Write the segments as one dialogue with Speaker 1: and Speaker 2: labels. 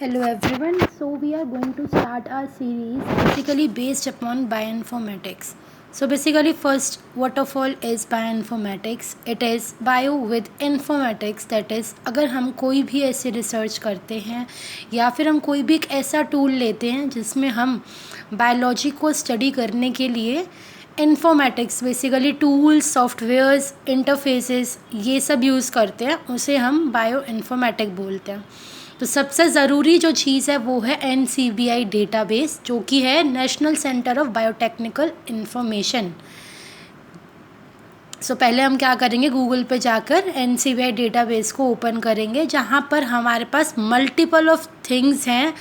Speaker 1: Hello everyone. So we are going to start our series basically based upon bioinformatics. So basically first what of all is bioinformatics? It is bio with informatics, that is अगर हम कोई भी ऐसे research करते हैं या फिर हम कोई भी एक ऐसा टूल लेते हैं जिसमें हम बायोलॉजी को स्टडी करने के लिए informatics basically tools softwares interfaces ये सब यूज़ करते हैं, उसे हम बायो इन्फॉर्मेटिक बोलते हैं। तो सबसे ज़रूरी जो चीज़ है वो है NCBI डेटाबेस, जो कि है National Center of Biotechnical Information. So पहले हम क्या करेंगे, गूगल पे जाकर NCBI डेटाबेस को ओपन करेंगे, जहाँ पर हमारे पास मल्टीपल ऑफ थिंग्स हैं,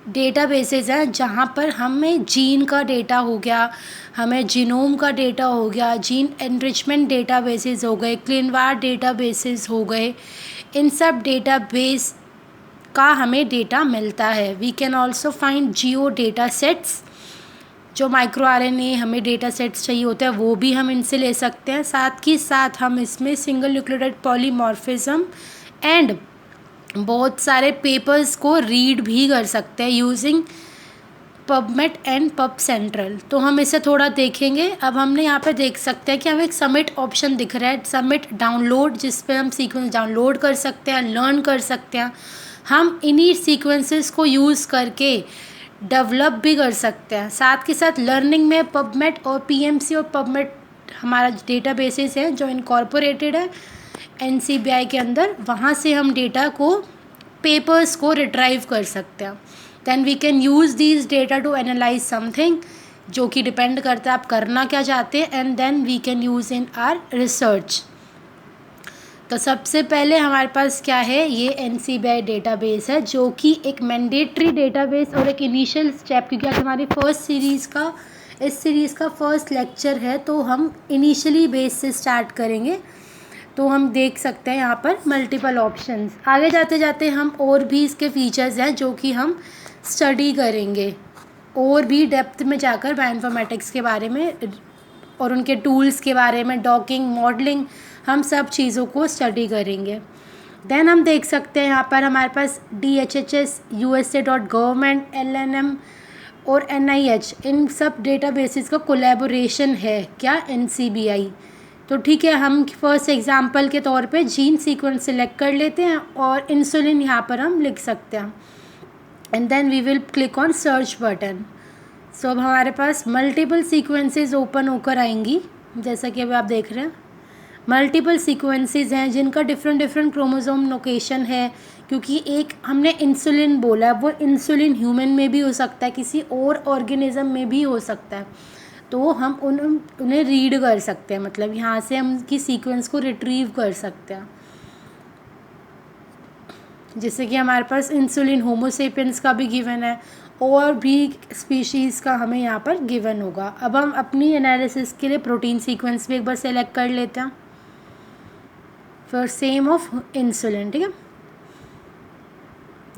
Speaker 1: डेटाबेसेस हैं, जहाँ पर हमें जीन का डेटा हो गया, हमें जीनोम का डेटा हो गया, जीन एनरिचमेंट डेटाबेसेस हो गए, क्लिनवार डेटाबेसेस हो गए, इन सब डेटाबेस का हमें डेटा मिलता है। We can also find GEO data sets, जो माइक्रो RNA हमें डेटा सेट्स चाहिए होते हैं वो भी हम इनसे ले सकते हैं। साथ ही साथ हम इसमें सिंगल न्यूक्लियोटाइड पॉलीमॉर्फिज्म एंड बहुत सारे पेपर्स को रीड भी कर सकते हैं using PubMed and pub central. तो हम इसे थोड़ा देखेंगे। अब हमने यहाँ पे देख सकते हैं कि हमें एक सबमिट ऑप्शन दिख रहा है, सबमिट डाउनलोड, जिस पे हम सीक्वेंस डाउनलोड कर सकते हैं, लर्न कर सकते हैं। हम इन्हीं सीक्वेंसेस को यूज़ करके डेवलप भी कर सकते हैं। साथ के साथ लर्निंग में पबमेट और PMC और पबमेट हमारा डेटाबेसेस है जो इनकॉर्पोरेटेड है NCBI के अंदर, वहाँ से हम डेटा को पेपर्स को रिट्राइव कर सकते हैं। Then we can use these data to analyze something, जो कि डिपेंड करता है आप करना क्या चाहते हैं, and then we can use in our research. तो सबसे पहले हमारे पास क्या है, ये NCBI डेटाबेस है, जो कि एक मैंडेटरी डेटाबेस और एक इनिशियल स्टेप, क्योंकि आज हमारी इस सीरीज़ का फर्स्ट लेक्चर है, तो हम इनिशियली बेस से स्टार्ट करेंगे। तो हम देख सकते हैं यहाँ पर मल्टीपल ऑप्शंस। आगे जाते जाते हम और भी इसके फीचर्स हैं जो कि हम स्टडी करेंगे, और भी डेप्थ में जाकर बायोइन्फॉर्मेटिक्स के बारे में और उनके टूल्स के बारे में, डॉकिंग, मॉडलिंग, हम सब चीज़ों को स्टडी करेंगे। देन हम देख सकते हैं यहाँ पर हमारे पास DHHS, USA.government, LNM और NIH, इन सब डेटाबेसेस का कोलैबोरेशन है क्या, NCBI। तो ठीक है, हम फर्स्ट एग्जांपल के तौर पे जीन सीक्वेंस सेलेक्ट कर लेते हैं और इंसुलिन यहाँ पर हम लिख सकते हैं, and then we will click on search button. So अब हमारे पास मल्टीपल सीक्वेंसेस ओपन होकर आएंगी, जैसा कि अभी आप देख रहे हैं। मल्टीपल सीक्वेंसेस हैं जिनका डिफरेंट क्रोमोसोम लोकेशन है, क्योंकि एक हमने इंसुलिन बोला है, वो इंसुलिन ह्यूमन में भी हो सकता है, किसी और ऑर्गेनिज्म में भी हो सकता है। तो हम उन्हें रीड कर सकते हैं, मतलब यहाँ से हम उनकी सीक्वेंस को रिट्रीव कर सकते हैं। जैसे कि हमारे पास इंसुलिन होमोसेपियंस का भी गिवन है, और भी स्पीशीज़ का हमें यहाँ पर गिवन होगा। अब हम अपनी एनालिसिस के लिए प्रोटीन सीक्वेंस भी एक बार सेलेक्ट कर लेते हैं फॉर सेम ऑफ इंसुलिन। ठीक है,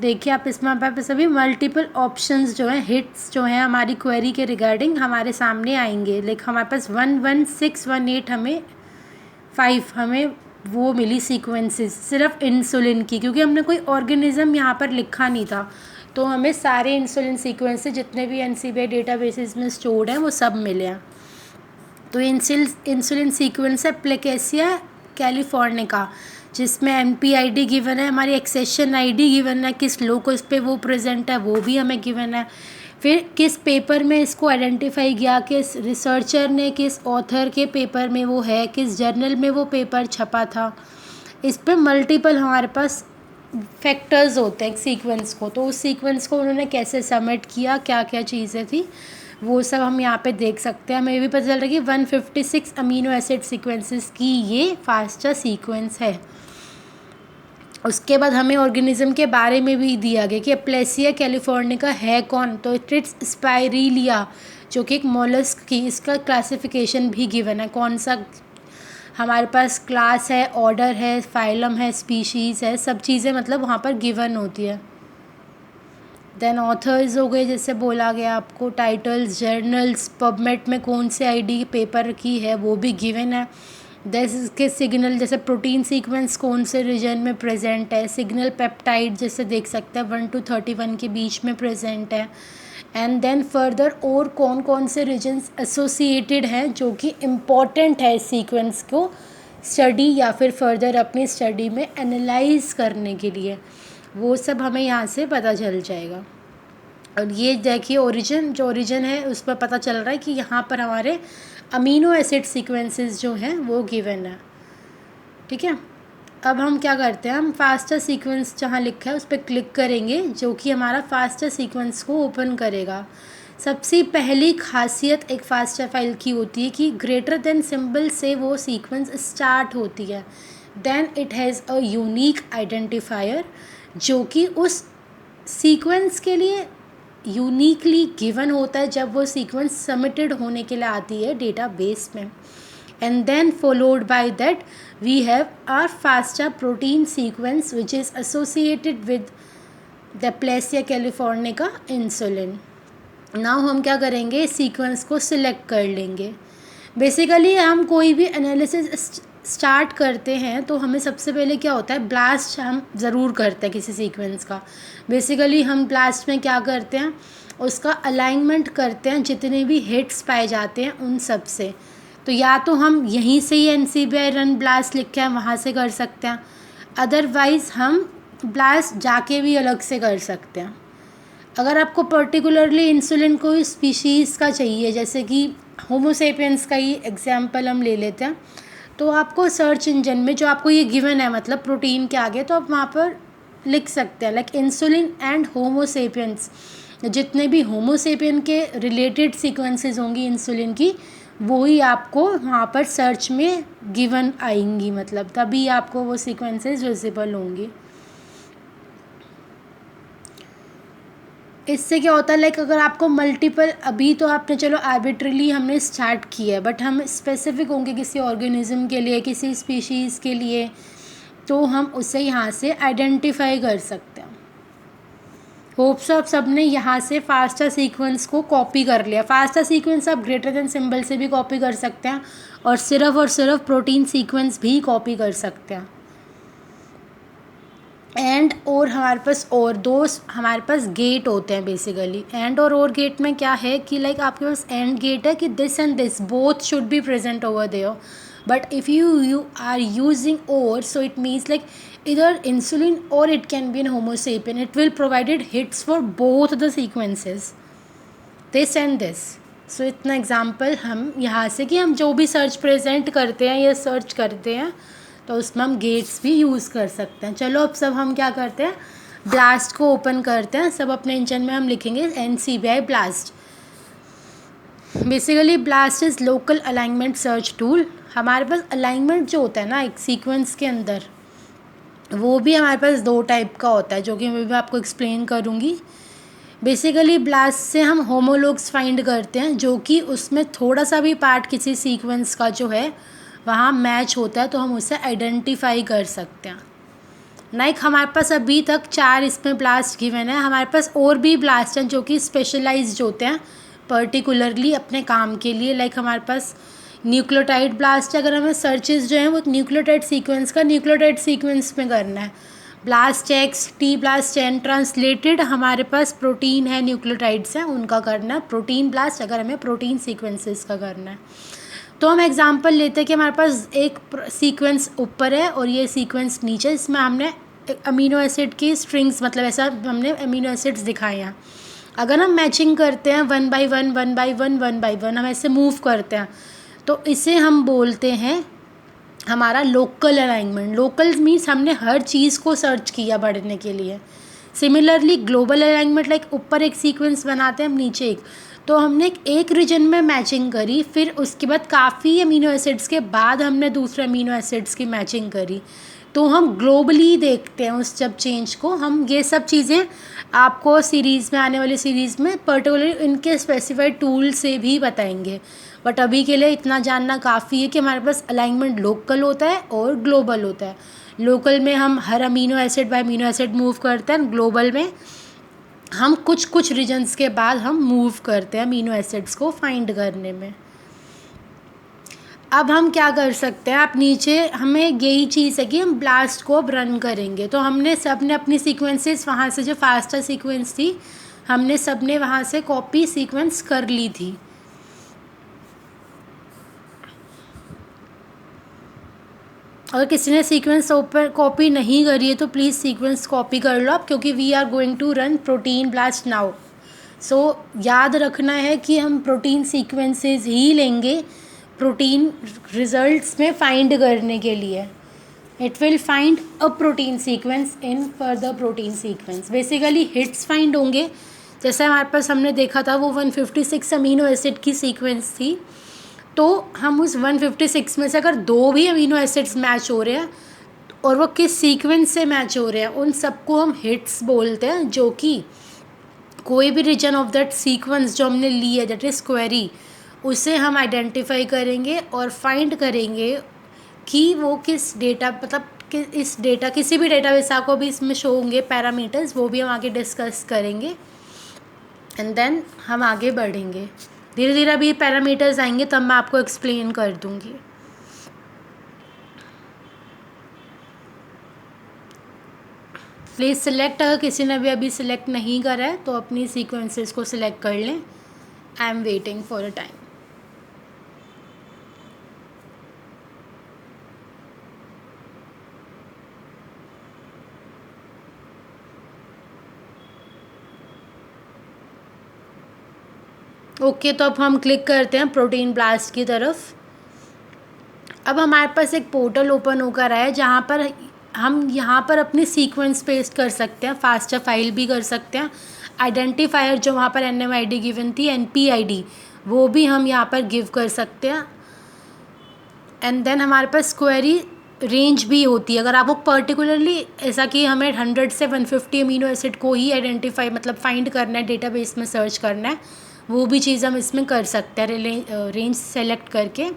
Speaker 1: देखिए आप इसमें हमारे पास सभी मल्टीपल ऑप्शंस जो हैं, हिट्स जो हैं हमारी क्वेरी के रिगार्डिंग हमारे सामने आएंगे। लाइक हमारे पास 11618 हमें वो मिली सीक्वेंसेस सिर्फ इंसुलिन की, क्योंकि हमने कोई ऑर्गेनिज्म यहाँ पर लिखा नहीं था। तो हमें सारे इंसुलिन सीक्वेंसेस जितने भी NCBI डेटाबेसेस में स्टोर्ड हैं वो सब मिले हैं। तो इंसुलिन सीक्वेंस है प्लेकेसिया कैलिफोर्निका, जिसमें MPID गिवन है, हमारी एक्सेशन ID गिवन है, किस लोकस पे वो प्रेजेंट है वो भी हमें गिवन है, फिर किस पेपर में इसको आइडेंटिफाई किया, किस रिसर्चर ने, किस ऑथर के पेपर में वो है, किस जर्नल में वो पेपर छपा था। इस पर मल्टीपल हमारे पास फैक्टर्स होते हैं सीक्वेंस को, तो उस सीक्वेंस को उन्होंने कैसे सबमिट किया, क्या क्या चीज़ें थी, वो सब हम यहाँ पे देख सकते हैं। हमें भी पता चल रहा है कि 156 अमीनो एसिड सीक्वेंसेस की ये फास्टा सीक्वेंस है। उसके बाद हमें ऑर्गेनिज्म के बारे में भी दिया गया कि प्लेसिया कैलिफोर्निका है कौन, तो इट्स स्पाइरिलिया, जो कि एक मोलस्क की, इसका क्लासिफिकेशन भी गिवन है, कौन सा हमारे पास क्लास है, ऑर्डर है, फाइलम है, स्पीशीज़ है, सब चीज़ें मतलब वहाँ पर गिवन होती है। देन ऑथर्स हो गए, जैसे बोला गया आपको, टाइटल्स, जर्नल्स, पबमेट में कौन से ID पेपर की है वो भी गिवन है। जैसे के सिग्नल, जैसे प्रोटीन सीक्वेंस कौन से रीजन में प्रेजेंट है, सिग्नल पेप्टाइड जैसे देख सकते हैं 1 to 31 के बीच में प्रेजेंट है। एंड देन फर्दर और कौन कौन से रीजन्स एसोसिएटेड हैं जो कि इम्पॉर्टेंट है इस सीक्वेंस को स्टडी या फिर फर्दर अपनी स्टडी में एनालाइज करने के लिए, वो सब हमें यहाँ से पता चल जाएगा। और ये देखिए ओरिजिन, जो ओरिजिन है उस पर पता चल रहा है कि यहाँ पर हमारे अमीनो एसिड सीक्वेंसेस जो हैं वो गिवन है। ठीक है, अब हम क्या करते हैं, हम फास्टर सीक्वेंस जहाँ लिखा है उस पर क्लिक करेंगे जो कि हमारा फास्टर सीक्वेंस को ओपन करेगा। सबसे पहली खासियत एक फास्टर फाइल की होती है कि ग्रेटर देन सिंबल से वो सीक्वेंस स्टार्ट होती है। Then it has a unique identifier जो कि उस सीक्वेंस के लिए यूनिकली गिवन होता है जब वो सीक्वेंस सबमिटेड होने के लिए आती है डेटाबेस में। And then followed by that we have our FASTA protein sequence which is associated with the plesia californica insulin. Now हम क्या करेंगे, सीक्वेंस को सिलेक्ट कर लेंगे। बेसिकली हम कोई भी एनालिसिस स्टार्ट करते हैं तो हमें सबसे पहले क्या होता है, ब्लास्ट हम ज़रूर करते हैं किसी सीक्वेंस का। बेसिकली हम ब्लास्ट में क्या करते हैं, उसका अलाइनमेंट करते हैं जितने भी हिट्स पाए जाते हैं उन सब से। तो या तो हम यहीं से ही NCBI रन ब्लास्ट लिख के हम वहाँ से कर सकते हैं, अदरवाइज़ हम ब्लास्ट जाके भी अलग से कर सकते हैं। अगर आपको पर्टिकुलरली इंसुलिन कोई स्पीशीज़ का चाहिए, जैसे कि होमोसेपियंस का ही एग्जांपल हम ले लेते हैं, तो आपको सर्च इंजन में जो आपको ये गिवन है मतलब प्रोटीन के आगे, तो आप वहाँ पर लिख सकते हैं लाइक इंसुलिन एंड होमोसेपियंस। जितने भी होमोसेपियन के रिलेटेड सीक्वेंसेस होंगी इंसुलिन की, वो ही आपको वहाँ पर सर्च में गिवन आएंगी, मतलब तभी आपको वो सीक्वेंसेस विजिबल होंगी। इससे क्या होता है, लाइक अगर आपको मल्टीपल, अभी तो आपने चलो आर्बिट्रली हमने स्टार्ट किया है, बट हम स्पेसिफिक होंगे किसी ऑर्गेनिज्म के लिए, किसी स्पीशीज़ के लिए, तो हम उसे यहाँ से आइडेंटिफाई कर सकते हैं। होप्स आप सब ने यहाँ से फास्टा सीक्वेंस को कॉपी कर लिया। फास्टा सीक्वेंस आप ग्रेटर देन सिंबल से भी कॉपी कर सकते हैं और सिर्फ प्रोटीन सीक्वेंस भी कॉपी कर सकते हैं। एंड और हमारे पास और दो हमारे पास गेट होते हैं बेसिकली। एंड और गेट में क्या है कि लाइक आपके पास एंड गेट है कि this and this both should be present over there, but if you are using or, so it means like either insulin or it can be an homo sapien, it will provided hits for both the sequences this and this. सो इतना example हम यहाँ से कि हम जो भी search present करते हैं या सर्च करते हैं तो उसमें हम गेट्स भी यूज़ कर सकते हैं। चलो अब सब हम क्या करते हैं, ब्लास्ट को ओपन करते हैं। सब अपने इंजन में हम लिखेंगे NCBI blast. Basically blast is local alignment search tool. हमारे पास अलाइनमेंट जो होता है ना एक सीक्वेंस के अंदर, वो भी हमारे पास दो टाइप का होता है जो कि मैं भी आपको एक्सप्लेन करूँगी। बेसिकली ब्लास्ट से हम होमोलॉग्स फाइंड करते हैं जो कि उसमें थोड़ा सा भी पार्ट किसी सीक्वेंस का जो है वहाँ मैच होता है तो हम उसे आइडेंटिफाई कर सकते हैं। लाइक हमारे पास अभी तक 4 इसमें ब्लास्ट गिवन है। हमारे पास और भी ब्लास्ट हैं जो कि स्पेशलाइज्ड होते हैं पर्टिकुलरली अपने काम के लिए। लाइक हमारे पास न्यूक्लियोटाइड ब्लास्ट, अगर हमें सर्चेस जो हैं वो न्यूक्लियोटाइड सीक्वेंस का न्यूक्लियोटाइड सीक्वेंस में करना है। Blast x, T blast 10 translated हमारे पास प्रोटीन है, न्यूक्लियोटाइड्स हैं, उनका करना है। प्रोटीन ब्लास्ट अगर हमें प्रोटीन सीक्वेंसेस का करना है। तो हम एग्जांपल लेते हैं कि हमारे पास एक सीक्वेंस ऊपर है और ये सीक्वेंस नीचे, इसमें हमने अमीनो एसिड की स्ट्रिंग्स, मतलब ऐसा हमने अमीनो एसिड्स दिखाए हैं। अगर हम मैचिंग करते हैं 1 by 1 1 by 1 1 by 1 हम ऐसे मूव करते हैं तो इसे हम बोलते हैं हमारा लोकल अलाइनमेंट। लोकल मीन्स हमने हर चीज़ को सर्च किया बढ़ने के लिए। सिमिलरली ग्लोबल अलाइनमेंट लाइक ऊपर एक सीक्वेंस बनाते हैं हम, नीचे एक, तो हमने एक रीजन में मैचिंग करी, फिर उसके बाद काफ़ी अमीनो एसिड्स के बाद हमने दूसरे अमीनो एसिड्स की मैचिंग करी। तो हम ग्लोबली देखते हैं उस जब चेंज को। हम ये सब चीज़ें आपको सीरीज़ में, आने वाली सीरीज़ में पर्टिकुलरली इनके स्पेसिफाइड टूल से भी बताएंगे, बट अभी के लिए इतना जानना काफ़ी है कि हमारे पास अलाइनमेंट लोकल होता है और ग्लोबल होता है। लोकल में हम हर amino acid by amino acid move करते हैं, ग्लोबल में हम कुछ रीजन्स के बाद हम मूव करते हैं अमीनो एसिड्स को फाइंड करने में। अब हम क्या कर सकते हैं, आप नीचे हमें यही चीज़ है कि हम ब्लास्ट को अब रन करेंगे। तो हमने सब ने अपनी सीक्वेंसेस वहाँ से, जो फास्टर सीक्वेंस थी, हमने सब ने वहाँ से कॉपी सीक्वेंस कर ली थी। अगर किसी ने सीक्वेंस ओपन कॉपी नहीं करी है तो प्लीज़ सीक्वेंस कॉपी कर लो आप, क्योंकि we are going to run protein BLAST now. So याद रखना है कि हम प्रोटीन सीक्वेंसेस ही लेंगे प्रोटीन रिजल्ट्स में फाइंड करने के लिए। It will find a protein sequence in further protein sequence. Basically hits find होंगे, जैसे हमारे पास हमने देखा था वो 156 अमीनो एसिड की सीक्वेंस थी। तो हम उस 156 में से अगर 2 भी अमीनो एसिड्स मैच हो रहे हैं और वो किस सीक्वेंस से मैच हो रहे हैं, उन सबको हम हिट्स बोलते हैं, जो कि कोई भी रीजन ऑफ दैट सीक्वेंस जो हमने ली है, दैट इज़ क्वेरी, उसे हम आइडेंटिफाई करेंगे और फाइंड करेंगे कि वो किस डेटा, मतलब कि इस डेटा, किसी भी डेटाबेस आपको भी इसमें शो होंगे पैरामीटर्स, वो भी हम आगे डिस्कस करेंगे। एंड देन हम आगे बढ़ेंगे, धीरे धीरे अभी पैरामीटर्स आएंगे तब मैं आपको एक्सप्लेन कर दूंगी। प्लीज़ सिलेक्ट, अगर किसी ने भी अभी सिलेक्ट नहीं करा है तो अपनी सीक्वेंसेस को सिलेक्ट कर लें। I am waiting for a time. Okay, तो अब हम क्लिक करते हैं प्रोटीन ब्लास्ट की तरफ। अब हमारे पास एक पोर्टल ओपन होकर आया है जहाँ पर हम यहाँ पर अपनी सीक्वेंस पेस्ट कर सकते हैं, फास्टर फाइल भी कर सकते हैं, आइडेंटिफायर जो वहाँ पर NMID गिवन थी, NPID, वो भी हम यहाँ पर गिव कर सकते हैं। एंड देन हमारे पास क्वेरी रेंज भी होती है, अगर आपको पर्टिकुलरली ऐसा कि हमें 100 से 150 अमीनो एसिड को ही आइडेंटिफाई, मतलब फाइंड करना है, डेटाबेस में सर्च करना है, वो भी चीज़ हम इसमें कर सकते हैं रेंज सेलेक्ट करके।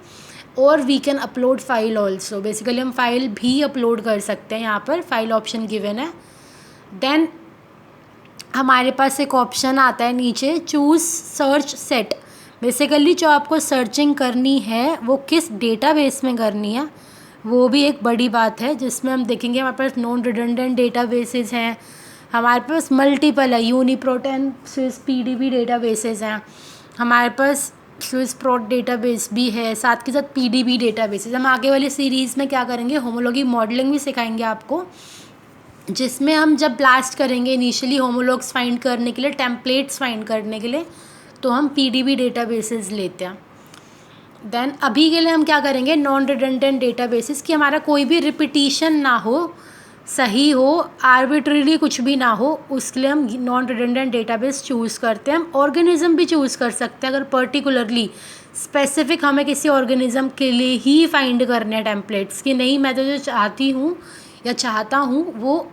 Speaker 1: और we can upload file also, basically हम फाइल भी अपलोड कर सकते हैं, यहाँ पर फाइल ऑप्शन गिवन है। देन हमारे पास एक ऑप्शन आता है नीचे, चूज़ सर्च सेट। बेसिकली जो आपको सर्चिंग करनी है वो किस डेटाबेस में करनी है, वो भी एक बड़ी बात है, जिसमें हम देखेंगे हमारे पास नॉन रिडंडेंट डेटाबेसेस हैं, हमारे पास मल्टीपल है, UniProt and Swiss PDB databases हैं, हमारे पास स्विस प्रोट डेटाबेस भी है, साथ के साथ PDB डेटाबेसेस। हम आगे वाली सीरीज़ में क्या करेंगे, होमोलॉगी मॉडलिंग भी सिखाएंगे आपको, जिसमें हम जब ब्लास्ट करेंगे इनिशियली होमोलॉग्स फाइंड करने के लिए, टेम्पलेट्स फाइंड करने के लिए, तो हम PDB डेटाबेसेस लेते हैं। देन अभी के लिए हम क्या करेंगे, नॉन रिडंडेंट डेटाबेसेस, कि हमारा कोई भी रिपीटिशन ना हो, सही हो, आर्बिट्रेरी कुछ भी ना हो, उसके लिए हम नॉन रिडंडेंट डेटाबेस चूज़ करते हैं। हम ऑर्गेनिज्म भी चूज़ कर सकते हैं, अगर पर्टिकुलरली स्पेसिफिक हमें किसी ऑर्गेनिज्म के लिए ही फाइंड करने हैं टेम्पलेट्स, कि नहीं मैं तो जो चाहती हूँ या चाहता हूँ वो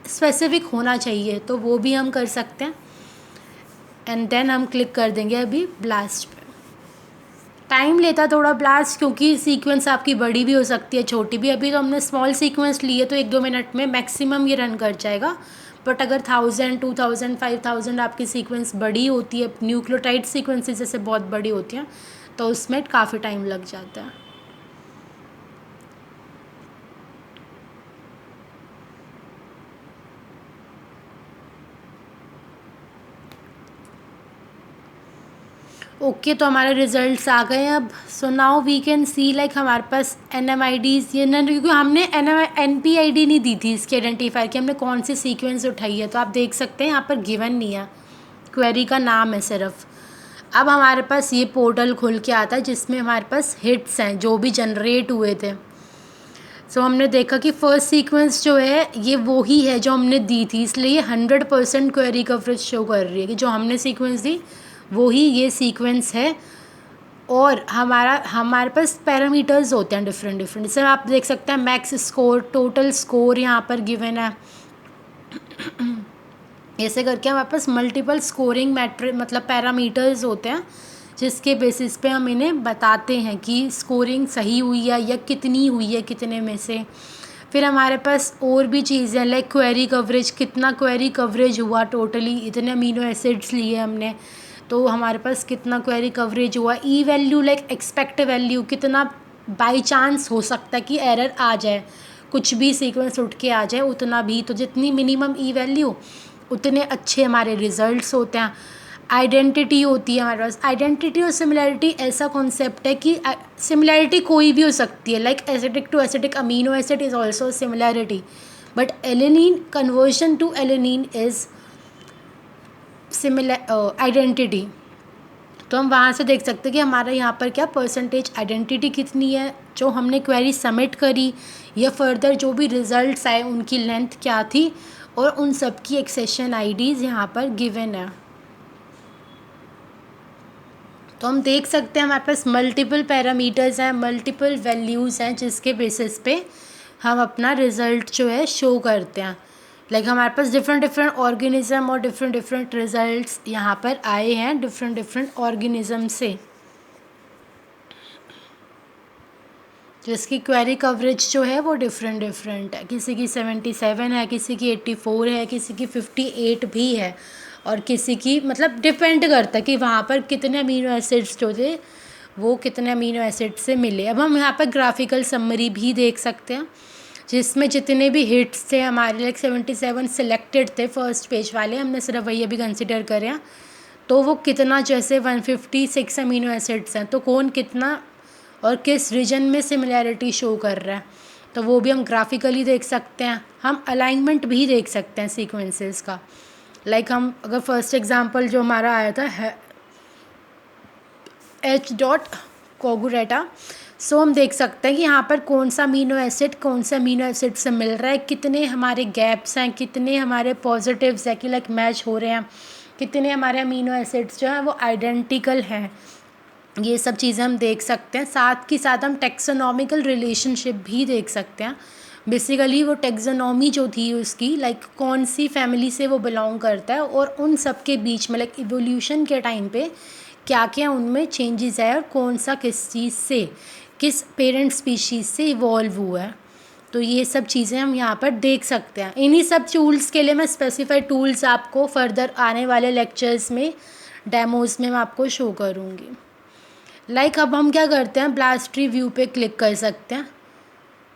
Speaker 1: स्पेसिफिक होना चाहिए, तो वो भी हम कर सकते हैं। एंड देन हम क्लिक कर देंगे अभी ब्लास्ट पे। टाइम लेता थोड़ा ब्लास्ट, क्योंकि सीक्वेंस आपकी बड़ी भी हो सकती है, छोटी भी। अभी तो हमने स्मॉल सीक्वेंस ली है तो 1-2 मिनट में मैक्सिमम ये रन कर जाएगा। बट अगर 1000, 2000, 5000 आपकी सीक्वेंस बड़ी होती है, न्यूक्लियोटाइड सीक्वेंसेस जैसे बहुत बड़ी होती हैं, तो उसमें काफ़ी टाइम लग जाता है। ओके, तो हमारे रिजल्ट्स आ गए हैं अब। So now we can see like हमारे पास NMIDs, ये न, क्योंकि हमने NPID नहीं दी थी इसकी आइडेंटिफायर कि हमने कौन सी सीक्वेंस उठाई है, तो आप देख सकते हैं यहाँ पर गिवन नहीं है, क्वेरी का नाम है सिर्फ। अब हमारे पास ये पोर्टल खुल के आता है जिसमें हमारे पास हिट्स हैं जो भी जनरेट हुए थे। सो हमने देखा कि फर्स्ट सीक्वेंस जो है ये वो ही है जो हमने दी थी, इसलिए ये 100% क्वेरी कवरेज शो कर रही है कि जो हमने सीक्वेंस दी वो ही ये सीक्वेंस है। और हमारे पास पैरामीटर्स होते हैं डिफरेंट डिफरेंट, जैसे आप देख सकते हैं मैक्स स्कोर, टोटल स्कोर यहाँ पर गिवन है। ऐसे करके हमारे पास मल्टीपल स्कोरिंग मैट्रिक, मतलब पैरामीटर्स होते हैं, जिसके बेसिस पे हम इन्हें बताते हैं कि स्कोरिंग सही हुई है या कितनी हुई है, कितने में से। फिर हमारे पास और भी चीज़ें हैं लाइक क्वेरी कवरेज, कितना क्वेरी कवरेज हुआ, टोटली इतने अमीनो एसिड्स लिए हमने तो हमारे पास कितना क्वेरी कवरेज हुआ। ई वैल्यू लाइक एक्सपेक्ट वैल्यू, कितना बाई चांस हो सकता है कि एरर आ जाए, कुछ भी सीक्वेंस उठ के आ जाए, उतना भी, तो जितनी मिनिमम ई वैल्यू उतने अच्छे हमारे रिजल्ट्स होते हैं। आइडेंटिटी होती है हमारे पास। आइडेंटिटी और सिमिलैरिटी ऐसा कॉन्सेप्ट है कि सिमिलैरिटी कोई भी हो सकती है, like acidic to acidic amino acid is also similarity, but alanine conversion to alanine is similar identity. तो हम वहाँ से देख सकते हैं कि हमारा यहाँ पर क्या परसेंटेज आइडेंटिटी कितनी है, जो हमने क्वेरी सबमिट करी, या फर्दर जो भी रिजल्ट्स आए उनकी लेंथ क्या थी, और उन सब की एक्सेशन आईडीज़ यहाँ पर गिवन है। तो हम देख सकते हैं हमारे पास मल्टीपल पैरामीटर्स हैं, मल्टीपल वैल्यूज़ हैं, जिसके बेसिस पे हम अपना रिज़ल्ट जो है शो करते हैं। लाइक हमारे पास डिफरेंट डिफरेंट ऑर्गेनिज्म और डिफरेंट डिफरेंट रिजल्ट्स यहाँ पर आए हैं डिफरेंट डिफरेंट ऑर्गेनिज्म से, जिसकी क्वेरी कवरेज जो है वो डिफरेंट डिफरेंट है। किसी की 77 है, किसी की 84 है, किसी की 58 भी है, और किसी की मतलब डिपेंड करता है कि वहाँ पर कितने अमीनो एसिड्स जो थे वो कितने अमीनो एसिड से मिले। अब हम यहाँ पर ग्राफिकल समरी भी देख सकते हैं, जिसमें जितने भी हिट्स थे हमारे, लाइक 77 सिलेक्टेड थे फर्स्ट पेज वाले, हमने सिर्फ वही अभी कंसिडर करे हैं, तो वो कितना, जैसे 156 अमीनो एसिड्स हैं, तो कौन कितना और किस रीजन में सिमिलैरिटी शो कर रहा है, तो वो भी हम ग्राफिकली देख सकते हैं। हम अलाइनमेंट भी देख सकते हैं सीक्वेंसेस का। लाइक हम अगर फर्स्ट एग्जांपल जो हमारा आया था H डॉट कोगुरेटा, सो हम देख सकते हैं कि यहाँ पर कौन सा अमीनो एसिड कौन से अमीनो एसिड से मिल रहा है, कितने हमारे गैप्स हैं, कितने हमारे पॉजिटिव्स हैं कि लाइक मैच हो रहे हैं, कितने हमारे अमीनो एसिड्स जो हैं वो आइडेंटिकल हैं, ये सब चीज़ें हम देख सकते हैं। साथ ही साथ हम टेक्सोनॉमिकल रिलेशनशिप भी देख सकते हैं। बेसिकली वो टेक्सोनॉमी जो थी उसकी, लाइक कौन सी फैमिली से वो बिलोंग करता है, और उन सब के बीच में लाइक इवोल्यूशन के टाइम पे क्या क्या उनमें चेंजेस है, और कौन सा किस चीज़ से, किस पेरेंट स्पीशीज़ से इवॉल्व हुआ है। तो ये सब चीज़ें हम यहाँ पर देख सकते हैं। इन्हीं सब टूल्स के लिए मैं स्पेसिफाइड टूल्स आपको फर्दर आने वाले लेक्चर्स में, डेमोज़ में मैं आपको शो करूँगी। लाइक अब हम क्या करते हैं, ब्लास्ट ट्री व्यू पे क्लिक कर सकते हैं,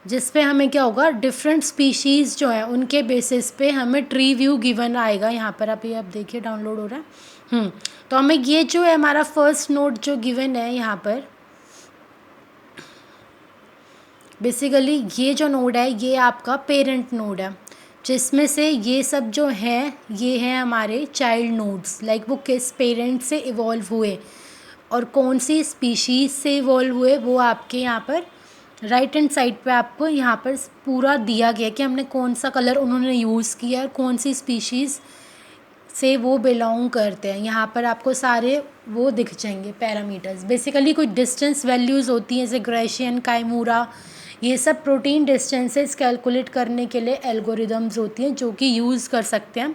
Speaker 1: जिस पे हमें क्या होगा, डिफरेंट स्पीशीज़ जो है उनके बेसिस पे हमें ट्री व्यू गिवन आएगा। यहाँ पर आप देखिए डाउनलोड हो रहा है। तो हमें ये जो है हमारा फर्स्ट नोड जो गिवन है यहाँ पर, बेसिकली ये जो नोड है ये आपका पेरेंट नोड है, जिसमें से ये सब जो है ये हैं हमारे चाइल्ड नोड्स, लाइक वो किस पेरेंट से इवॉल्व हुए और कौन सी स्पीशीज़ से इवॉल्व हुए, वो आपके यहाँ पर राइट हैंड साइड पे आपको यहाँ पर पूरा दिया गया कि हमने कौन सा कलर उन्होंने यूज़ किया और कौन सी स्पीशीज़ से वो बिलोंग करते हैं। यहाँ पर आपको सारे वो दिख जाएंगे पैरामीटर्स। बेसिकली कोई डिस्टेंस वैल्यूज़ होती हैं, जैसे ग्रेशियन, काइमूरा, ये सब प्रोटीन डिस्टेंसेस कैलकुलेट करने के लिए एल्गोरिदम्स होती हैं, जो कि यूज़ कर सकते हैं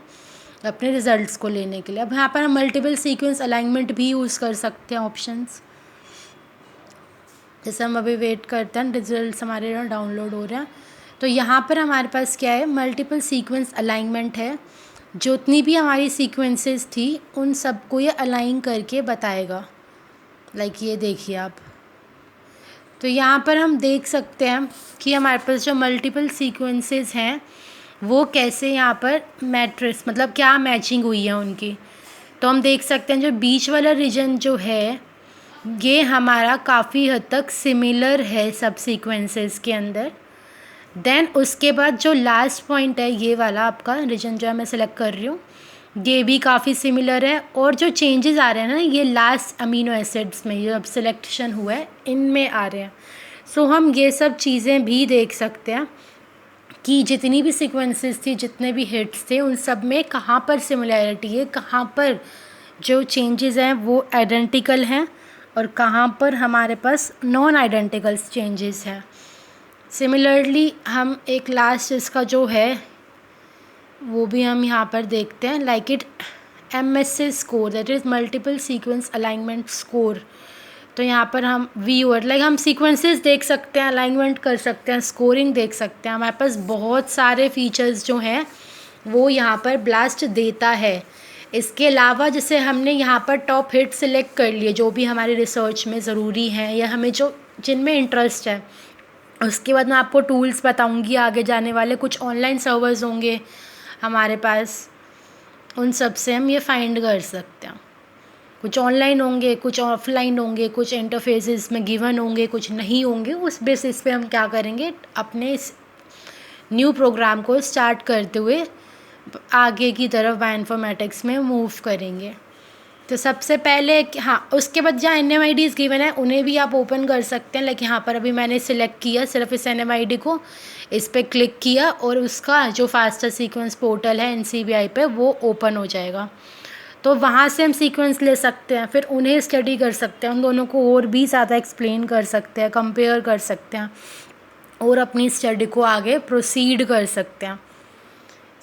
Speaker 1: अपने रिजल्ट्स को लेने के लिए। अब यहाँ पर हम मल्टीपल सीक्वेंस अलाइनमेंट भी यूज़ कर सकते हैं ऑप्शंस। जैसे हम अभी वेट करते हैं, रिजल्ट्स हमारे डाउनलोड हो रहे हैं, तो यहाँ पर हमारे पास क्या है, मल्टीपल सीक्वेंस अलाइनमेंट है। जितनी भी हमारी सीक्वेंसेस थी उन सबको ये अलाइन करके बताएगा। लाइक ये देखिए आप, तो यहाँ पर हम देख सकते हैं कि हमारे पास जो मल्टीपल सीक्वेंसेस हैं वो कैसे यहाँ पर मैट्रिक्स मतलब क्या मैचिंग हुई है उनकी। तो हम देख सकते हैं जो बीच वाला रीजन जो है ये हमारा काफ़ी हद तक सिमिलर है सब सीक्वेंसेस के अंदर। देन उसके बाद जो लास्ट पॉइंट है ये वाला आपका रीजन जो है मैं सिलेक्ट कर रही हूँ, ये भी काफ़ी सिमिलर है। और जो चेंजेस आ रहे हैं ना ये लास्ट अमीनो एसिड्स में, ये अब सिलेक्शन हुआ है इनमें आ रहे हैं। सो हम ये सब चीज़ें भी देख सकते हैं कि जितनी भी सीक्वेंसेस थी, जितने भी हिट्स थे, उन सब में कहाँ पर सिमिलैरिटी है, कहाँ पर जो चेंजेस हैं वो आइडेंटिकल हैं और कहाँ पर हमारे पास नॉन आइडेंटिकल चेंजेस हैं। सिमिलरली हम एक लास्ट इसका जो है वो भी हम यहाँ पर देखते हैं, like it MSA score, that is multiple sequence alignment score. तो यहाँ पर हम व्यूअर लाइक हम सीक्वेंसेस देख सकते हैं, अलाइनमेंट कर सकते हैं, स्कोरिंग देख सकते हैं। हमारे पास बहुत सारे फीचर्स जो हैं वो यहाँ पर ब्लास्ट देता है। इसके अलावा जैसे हमने यहाँ पर टॉप हिट सिलेक्ट कर लिए जो भी हमारे रिसर्च में ज़रूरी हैं या हमें जो जिनमें इंटरेस्ट है। उसके बाद मैं आपको टूल्स बताऊंगी आगे जाने वाले, कुछ ऑनलाइन सर्वर्स होंगे हमारे पास, उन सब से हम ये फाइंड कर सकते हैं। कुछ ऑनलाइन होंगे, कुछ ऑफलाइन होंगे, कुछ इंटरफेसेस में गिवन होंगे, कुछ नहीं होंगे। उस बेसिस पे हम क्या करेंगे, अपने इस न्यू प्रोग्राम को स्टार्ट करते हुए आगे की तरफ बायोइन्फॉर्मेटिक्स में मूव करेंगे। तो सबसे पहले हाँ, उसके बाद जहाँ NMIDs गिवन है उन्हें भी आप ओपन कर सकते हैं। लाइक यहाँ पर अभी मैंने सिलेक्ट किया सिर्फ इस NMID को, इस पर क्लिक किया और उसका जो फास्टर सीक्वेंस पोर्टल है NCBI पे वो ओपन हो जाएगा। तो वहाँ से हम सीक्वेंस ले सकते हैं, फिर उन्हें स्टडी कर सकते हैं, उन दोनों को और भी ज़्यादा एक्सप्लेन कर सकते हैं, कंपेयर कर सकते हैं और अपनी स्टडी को आगे प्रोसीड कर सकते हैं।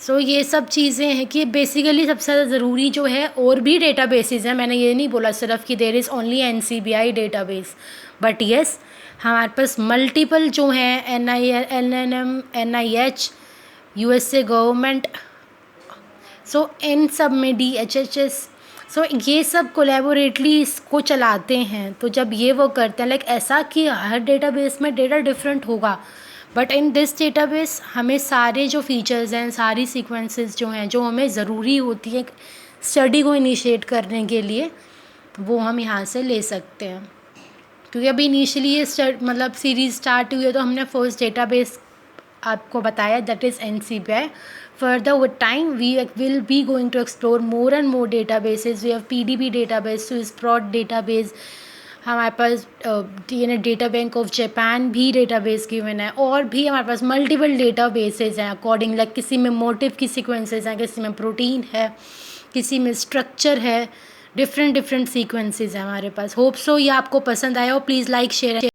Speaker 1: सो ये सब चीज़ें हैं कि बेसिकली सबसे ज़्यादा ज़रूरी जो है, और भी डेटाबेसेस हैं, मैंने ये नहीं बोला सिर्फ कि there is only NCBI database, but yes हमारे पास मल्टीपल जो हैं NNM, NIH, USA government, so इन सब में DHHS, सो ये सब कोलैबोरेटली इसको चलाते हैं। तो जब ये वो करते हैं, लाइक ऐसा कि हर डेटाबेस में डेटा डिफरेंट होगा, बट इन दिस डेटाबेस हमें सारे जो फीचर्स हैं, सारी सीक्वेंसेस जो हैं, जो हमें ज़रूरी होती है स्टडी को इनिशिएट करने के लिए, वो हम यहाँ से ले सकते हैं। क्योंकि अभी इनिशियली ये मतलब सीरीज़ स्टार्ट हुई है, तो हमने फर्स्ट डेटाबेस आपको बताया, that is NCBI। Further with time we will be going to explore more and more databases. We have PDB database, Swiss Prot database, हमारे पास DNA data bank of Japan भी database given है, और भी हमारे पास multiple databases हैं according, like किसी में मोटिव की सीक्वेंसेस हैं, किसी में प्रोटीन है, किसी में स्ट्रक्चर है, डिफरेंट सीक्वेंसेस हैं हमारे पास। होप सो ये आपको पसंद आया हो। Please like share